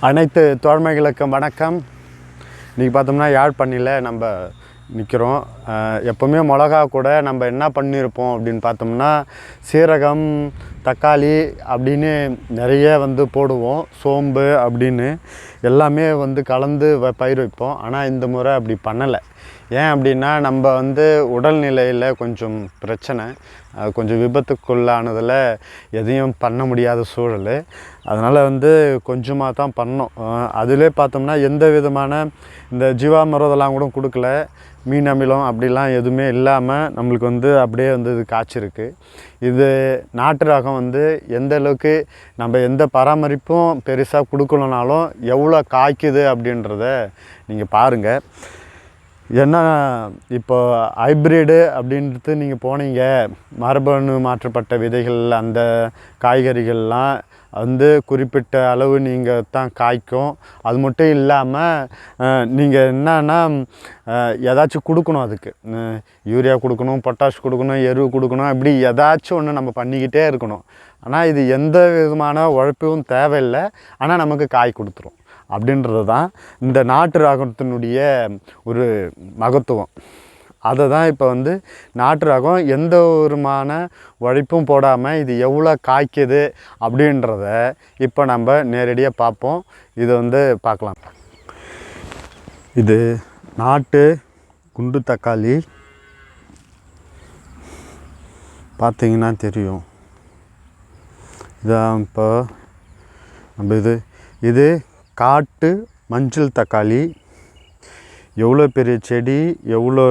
அனைத்து தோழமைகளுக்கும் வணக்கம். இன்றைக்கி பார்த்தோம்னா யாழ்ப்பாணியில் நம்ம நிற்கிறோம். எப்போவுமே மிளகா கூட நம்ம என்ன பண்ணியிருப்போம் அப்படின்னு பார்த்தோம்னா சீரகம், தக்காளி அப்படின்னு நிறைய போடுவோம். சோம்பு அப்படின்னு எல்லாமே கலந்து பயிர் வைப்போம். ஆனால் இந்த முறை அப்படி பண்ணலை. ஏன் அப்படின்னா நம்ம உடல்நிலையில் கொஞ்சம் பிரச்சனை, கொஞ்சம் விபத்துக்குள்ளானதில் எதையும் பண்ண முடியாத சூழல். அதனால் கொஞ்சமாக தான் பண்ணோம். அதிலே பார்த்தோம்னா எந்த விதமான இந்த ஜீவாமிரதெல்லாம் கூட கொடுக்கல. மீன் அமிலம் அப்படிலாம் எதுவுமே இல்லாமல் நம்மளுக்கு அப்படியே இது காய்ச்சிருக்கு. இது நாட்டு ரகம் எந்த அளவுக்கு நம்ம எந்த பராமரிப்பும் பெருசாக கொடுக்கலனாலும் எவ்வளோ காய்க்குது அப்படின்றத நீங்கள் பாருங்கள். ஏன்னா இப்போ ஹைப்ரிடு அப்படின்றது நீங்கள் போனீங்க, மரபணு மாற்றப்பட்ட விதைகள் அந்த காய்கறிகள்லாம் குறிப்பிட்ட அளவு நீங்கள் தான் காய்க்கும். அது மட்டும் இல்லாமல் நீங்கள் என்னன்னா ஏதாச்சும் கொடுக்கணும். அதுக்கு யூரியா கொடுக்கணும், பொட்டாஷ் கொடுக்கணும், எரு கொடுக்கணும், இப்படி ஏதாச்சும் ஒன்று நம்ம பண்ணிக்கிட்டே இருக்கணும். ஆனால் இது எந்த விதமான உழைப்பும் தேவையில்லை, ஆனால் நமக்கு காய் கொடுத்துரும். அப்படின்றது தான் இந்த நாட்டு ரகத்தினுடைய ஒரு மகத்துவம். அதை தான் இப்போ நாட்டு ரகம் எந்த ஒருமான உழைப்பும் போடாமல் இது எவ்வளோ காய்க்குது அப்படின்றத இப்போ நம்ம நேரடியாக பார்ப்போம். இது பார்க்கலாம். இது நாட்டு குண்டு தக்காளி பார்த்தீங்கன்னா தெரியும். இதான் இப்போ நம்ம இது காட்டு மஞ்சள் தக்காளி. எவ்வளோ பெரிய செடி, எவ்வளோ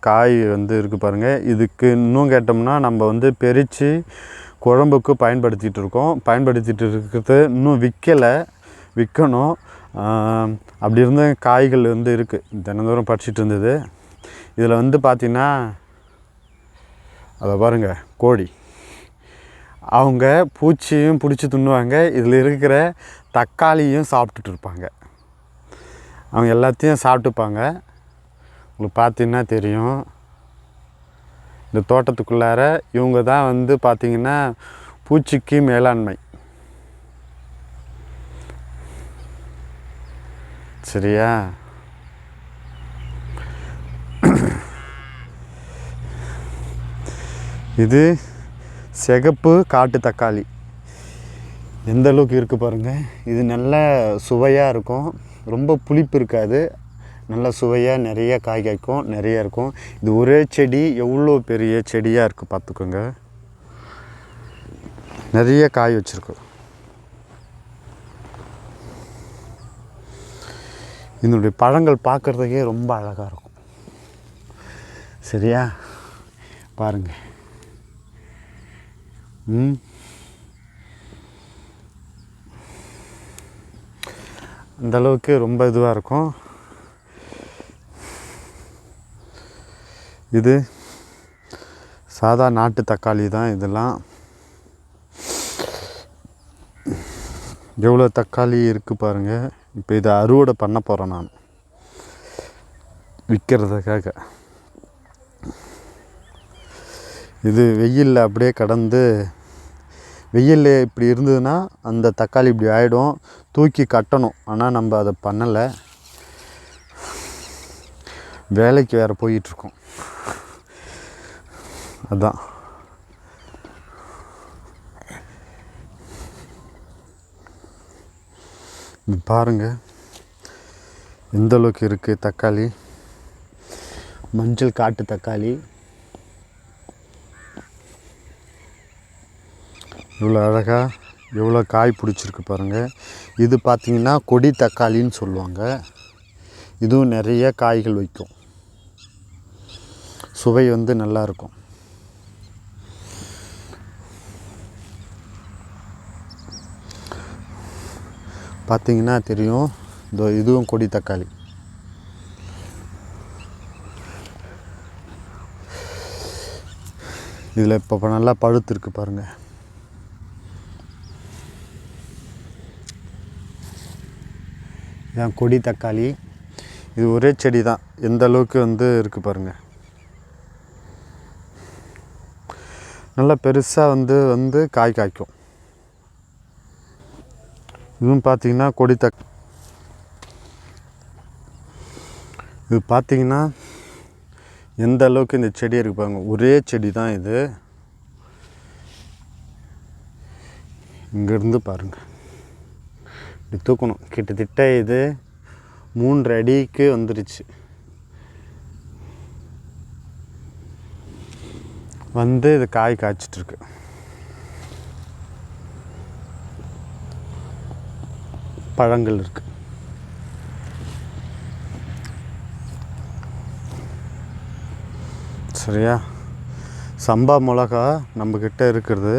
காய் இருக்குது பாருங்கள். இதுக்கு இன்னும் கேட்டோம்னா நம்ம பறித்து குழம்புக்கு பயன்படுத்திகிட்டு இருக்கிறது இன்னும் விற்கணும். அப்படி இருந்த காய்கள் இருக்குது. தினந்தோறும் படிச்சுட்டு இருந்தது. இதில் பார்த்திங்கன்னா அதை பாருங்கள், கோழி அவங்க பூச்சியும் பிடிச்சி தின்னுவாங்க. இதில் இருக்கிற தக்காளியும் சாப்பிட்டுட்டு இருப்பாங்க. அவங்க எல்லாத்தையும் சாப்பிட்டுப்பாங்க. உங்களுக்கு பார்த்தீங்கன்னா தெரியும். இந்த தோட்டத்துக்குள்ளார இவங்க தான் பார்த்திங்கன்னா பூச்சிக்கு மேலாண்மை. சரியா? இது சிகப்பு காட்டு தக்காளி. எந்த அளவுக்கு இருக்குது பாருங்கள். இது நல்ல சுவையாக இருக்கும். ரொம்ப புளிப்பு இருக்காது. நல்ல சுவையாக நிறைய காய் காய்க்கும், நிறைய இருக்கும். இது ஒரே செடி எவ்வளோ பெரிய செடியாக இருக்குது பார்த்துக்கோங்க. நிறைய காய் வச்சுருக்கு. இதனுடைய பழங்கள் பார்க்குறதுக்கே ரொம்ப அழகாக இருக்கும். சரியா? பாருங்கள். அந்தளவுக்கு ரொம்ப இதுவாக இருக்கும். இது சாதா நாட்டு தக்காளி தான். இதெல்லாம் எவ்வளோ தக்காளி இருக்குது பாருங்கள். இப்போ இதை அறுவடை பண்ண போகிறேன் நான் விற்கிறதுக்காக. இது வெயிலில் அப்படியே கடந்து, வெயிலில் இப்படி இருந்ததுன்னா அந்த தக்காளி இப்படி ஆகிடும், தூக்கி கட்டணும். ஆனால் நம்ம அதை பண்ணலை. வேலைக்கு வேறு போயிட்டுருக்கோம். அதான் பாருங்கள் எந்த அளவுக்கு இருக்குது தக்காளி. மஞ்சள் காட்டு தக்காளி இவ்வளோ அழகாக எவ்வளோ காய் பிடிச்சிருக்கு பாருங்கள். இது பார்த்திங்கன்னா கொடி தக்காளின்னு சொல்லுவாங்க. இதுவும் நிறைய காய்கள் வைக்கும். சுவை நல்லாயிருக்கும். பார்த்திங்கன்னா தெரியும். இதுவும் கொடி தக்காளி. இதில் இப்போ நல்லா பழுத்திருக்கு பாருங்கள். இதான் கொடி தக்காளி. இது ஒரே செடி தான். எந்த அளவுக்கு இருக்குது பாருங்கள். நல்லா பெருசாக காய் காய்க்கும். இதுவும் பார்த்திங்கன்னா கொடி இது பார்த்திங்கன்னா எந்த அளவுக்கு இந்த செடி இருக்கு பாருங்க. ஒரே செடி தான் இது. இங்கேருந்து பாருங்கள், இப்படி தூக்கணும். கிட்டத்தட்ட இது 3 அடிக்கு வந்துருச்சு. வந்து இது காய் காய்ச்சிட்ருக்கு. பழங்கள் இருக்குது. சரியா? சம்பா மிளகா நம்மக்கிட்ட இருக்கிறது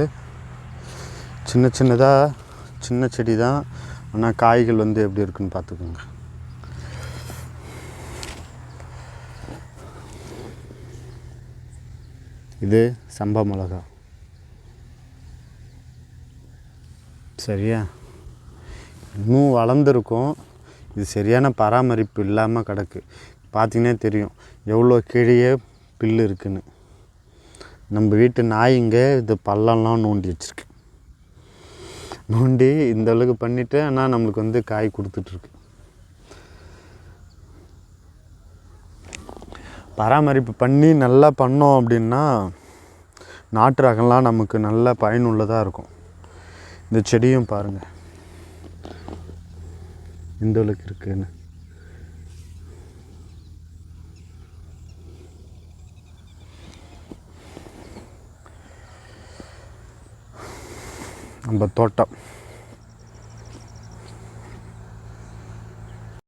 சின்ன செடி தான். ஆனால் காய்கள் வந்து எப்படி இருக்குன்னு பார்த்துக்கோங்க. இது சம்பா மிளகா. சரியா? இன்னும் வளர்ந்துருக்கும். இது சரியான பராமரிப்பு இல்லாமல் கிடக்கு. பார்த்திங்கன்னா தெரியும் எவ்வளோ கீழே பில்லு இருக்குன்னு. நம்ம வீட்டு நாய்ங்க இது பள்ளம்லாம் நோண்டி வச்சுருக்கு. நோண்டி இந்த அளவுக்கு பண்ணிவிட்டு ஆனால் நம்மளுக்கு வந்து காய் கொடுத்துட்ருக்கு. பராமரிப்பு பண்ணி நல்லா பண்ணோம் அப்படின்னா நாட்டு ரகம்லாம் நமக்கு நல்ல பயனுள்ளதாக இருக்கும். இந்த செடியும் பாருங்கள் இந்த அளவுக்கு இருக்குன்னு. நம்ம தோட்டம்